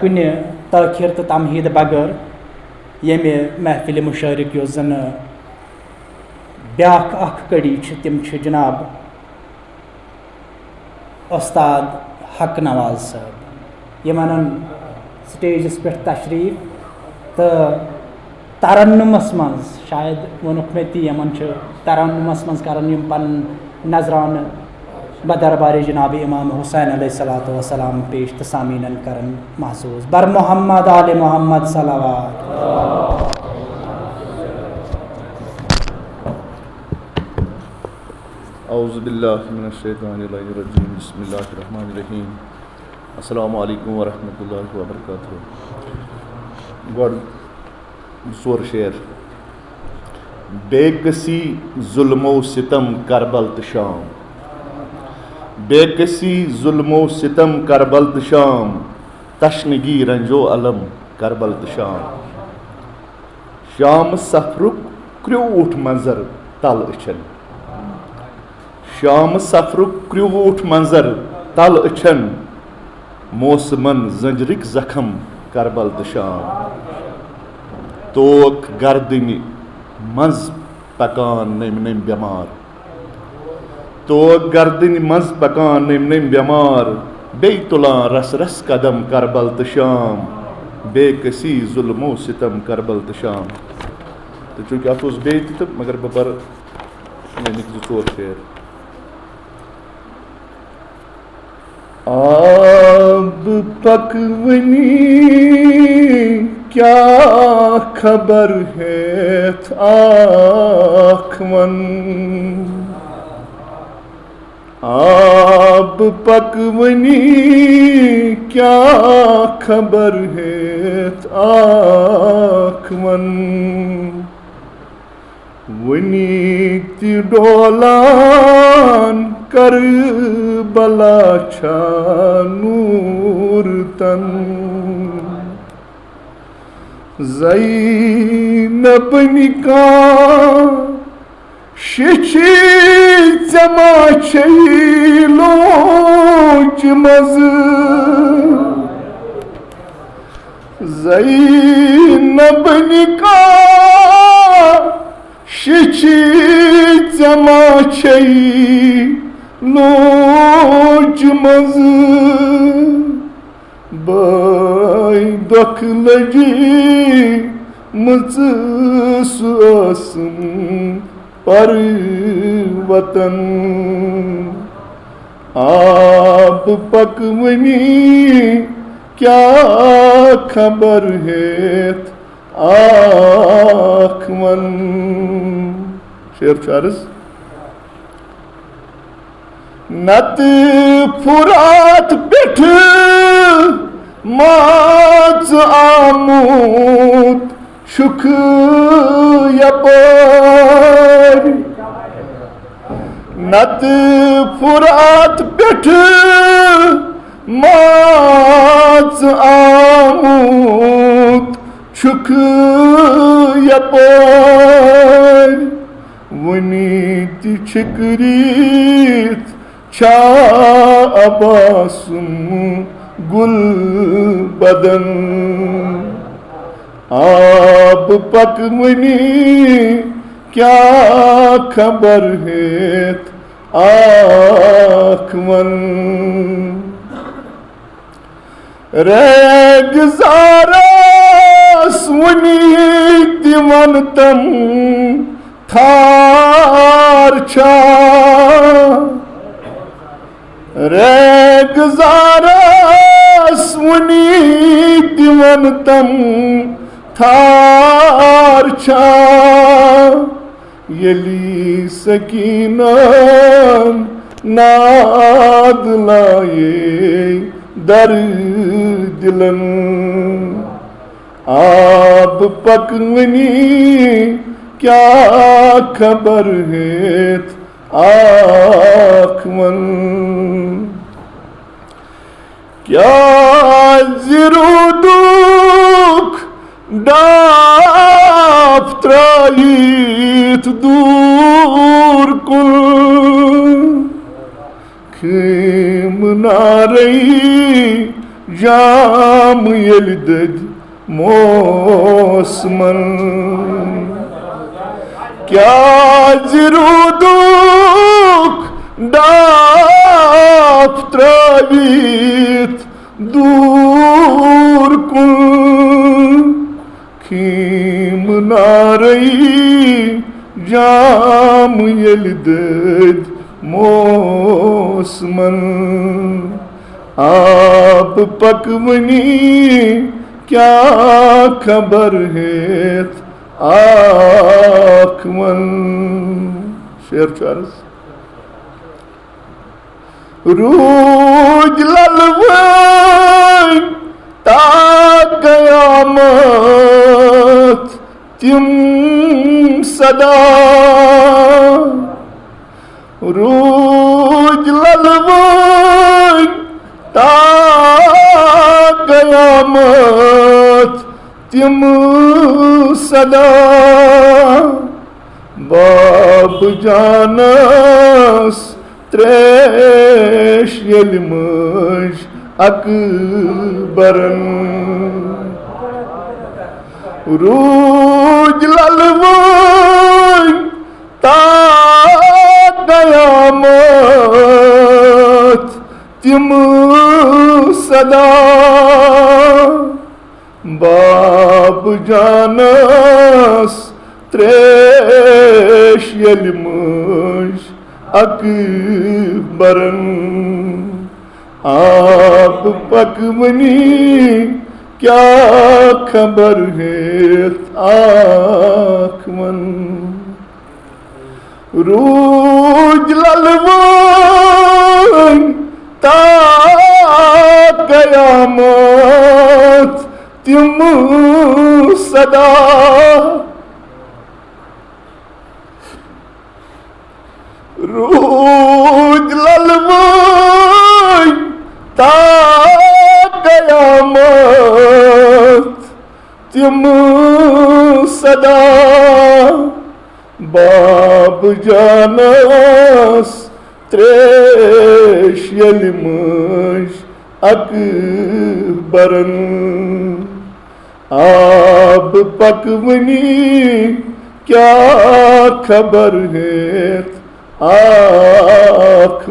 کُنہِ تٲخیر تہٕ تمہیٖد بغٲر ییٚمہِ محفِلہِ مُشٲرِق یۄس زَن بیٛاکھ اکھ کڑی چھِ تِم چھِ جناب اُستاد حق نواز صٲب یِم اَنن سٹیجَس پٮ۪ٹھ تشریٖف تہٕ ترنُمَس منٛز شاید ووٚنُکھ مےٚ تی یِمن چھُ ترنُمَس منٛز کَران یِم پَنُن نظرانہٕ بدربارِ جناب امام حسین علیہ الصلوۃ والسلام پیش تہٕ سامیٖنن کران محسوٗس بر محمد آل محمد صلوات. اعوذ باللہ من الشیطان الرجیم بسم اللہ الرحمن الرحیم. السلام علیکم ورحمۃ اللہ وبرکاتہ. گۄڈٕ ژور شعر. بے کسی ظلم و ستم کربل تہٕ شام، بے کسی ظلم و ستم کربل تہٕ شام، تشنگی رنجو علم کربل تہٕ شام. شام سفرُک کرٛیوٗٹھ منظر تل أچھن، شام سفرُک کرٛیوٗٹھ منظر تل أچھن، موسمن زنجرٕکۍ زخم کربل تہٕ شام. توک گردنہِ منٛز پکان نٔمۍ نٔمۍ بٮ۪مار، توک گردنہِ منٛز پکان نٔمۍ نٔمۍ بٮ۪مار، بیٚیہِ تُلان رس رس قدم کربل تہٕ شام. بے کسی ظلم و ستم کربل تہٕ شام. تہٕ چوٗنٛکہِ اَتھ اوس بیٚیہِ تہِ تہٕ مگر بہٕ پرٕ ییٚمِکۍ زٕ ژور شعر. آب پکوٕنی کیا خبر ہیتھ آنکھ ون، آب پکوٕنی کیا خبر ہیتھ آنکھ ون، وٕنی تہِ ڈولان کربلا چھا نوٗر تن، زینب نکاح شیچھی ژےٚ ما چھےٚ لوچ مز، زینب نکاح شیچھی ژےٚ ما چھےٚ لوچ مز، بٲے دۄکھ لٔجی مٕژ سُہ ٲسٕم پروتن، آب پکوٕنی کیا خبر ہیتھ آنکھ ون. شعر چھُ عرض. نتہٕ فرات پٮ۪ٹھٕ مان ژٕ آمُت چھُکھ یپٲرۍ، نتہٕ فرات پٮ۪ٹھٕ مان ژٕ آمُت چھُکھ یپٲرۍ، وٕنی تہِ چھِکرِتھ چھا عباسُم گُل بدن، آب پکوٕنی کیا خبر ہیتھ آنکھ ون، ریگزارس وٕنی تہِ وَن تم تھار چھا، ریگزارس وٕنی تہِ وَن تم تھار چھا، ییٚلہِ سکیٖنن ناد لایے در دلن، آب پکوٕنی کیا خبر ہیتھ آنکھ ون، کیٛازِ روٗدُکھ ڈاپھ ترٛٲیِتھ دوٗر کُن، خیمہٕ نارٕے جام یل دد موسمن کیا زرودک ڈاف تراویت دور کن خیم ناری جام یل دد موسمن آپ پکونی کیا خبر ہیت آکھون شیر چارس روج للوین تا قیامت تم صدا روج للوین تا قیامت تم صدا باب جانس تریش یل مج اکبرن روج للوین تا قیامت تم صدا باب جانس تریش یل مج اکبرن آپ پکونی کیا خبر ہیت آکھون روج للوین تا قیامت تم صدا روج للوین تا قیامت تم صدا باب جانس تریش یل مج اکبرن آپ پکونی کیا خبر ہیت آکھ